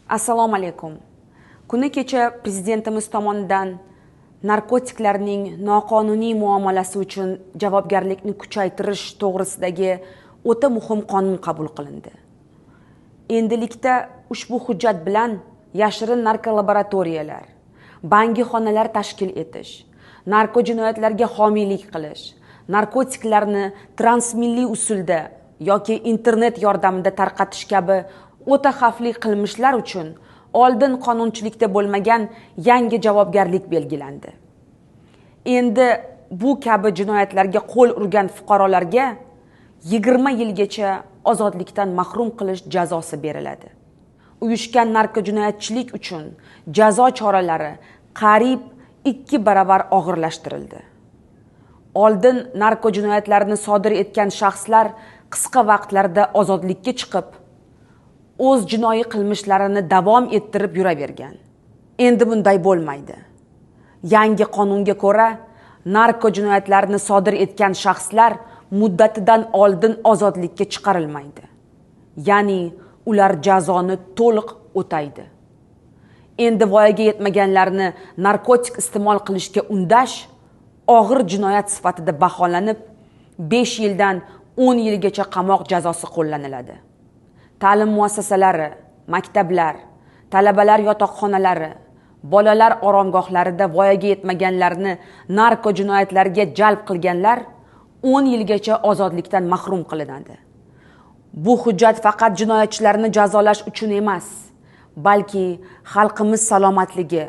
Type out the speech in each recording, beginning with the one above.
Assalomu alaykum. Kuni kecha prezidentimiz tomonidan narkotiklarning noqonuniy muomalasi uchun javobgarlikni kuchaytirish to'g'risidagi o'ta muhim qonun qabul qilindi. Endilikda ushbu hujjat bilan yashirin narkolaboratoriyalar, bangixonalar tashkil etish, narko jinoyatlarga homiylik qilish, narkotiklarni transmilliy usulda yoki internet yordamida tarqatish kabi o'ta xavfli qilmishlar uchun oldin qonunchilikda bo'lmagan yangi javobgarlik belgilandi. Endi bu kabi jinoyatlarga qo'l urgan fuqarolarga 20 yilgacha ozodlikdan mahrum qilish jazosi beriladi. Uyushgan narko jinoyatchilik uchun jazo choralari qariyb 2 baravar og'irlashtirildi. Oldin narko jinoyatlarini sodir etgan shaxslar qisqa vaqtlarda ozodlikka chiqib, o'z jinoiy qilmishlarini davom ettirib yuravergan. Endi bunday bo'lmaydi. Yangi qonunga ko'ra, narko jinoyatlarini sodir etgan shaxslar muddatidan oldin ozodlikka chiqarilmaydi. Ya'ni ular jazoni to'liq o'taydi. Endi voyaga yetmaganlarni narkotik iste'mol qilishga undash og'ir jinoyat sifatida baholanib, 5 yildan 10 yilgacha qamoq jazosi qo'llaniladi. Ta'lim muassasalari, maktablar, talabalar yotoqxonalari, bolalar oromgohlarida voyaga yetmaganlarni narko jinoyatlarga jalb qilganlar 10 yilgacha ozodlikdan mahrum qilinadi. Bu hujjat faqat jinoyatchilarni jazolash uchun emas, balki xalqimiz salomatligi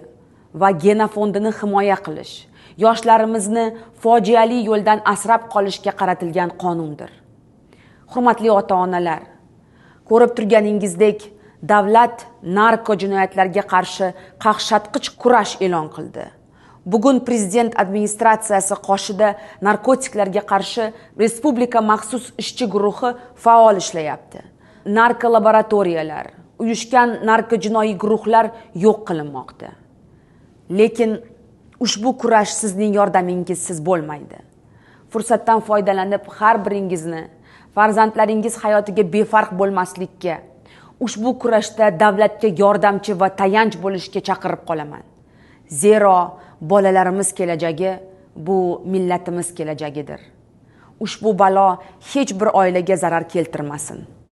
va genofondini himoya qilish, yoshlarimizni fojiali yo'ldan asrab qolishga qaratilgan qonundir. Hurmatli ota-onalar, ko'rib turganingizdek, davlat narko jinoyatlarga qarshi qaqshatqich kurash e'lon qildi. Bugun prezident administratsiyasi qoshida narkotiklarga qarshi respublika maxsus ishchi guruhi faol ishlayapti. Narko laboratoriyalar, uyushgan narko jinoiy guruhlar yo'q qilinmoqda. Lekin ushbu kurash sizning yordamingizsiz bo'lmaydi. Fursatdan foydalanib har biringizni farzandlaringiz hayotiga befarq bo'lmaslikka, ushbu kurashda davlatga yordamchi va tayanch bo'lishga chaqirib qolaman. Zero bolalarimiz kelajagi bu millatimiz kelajagidir. Ushbu balo hech bir oilaga zarar keltirmasin.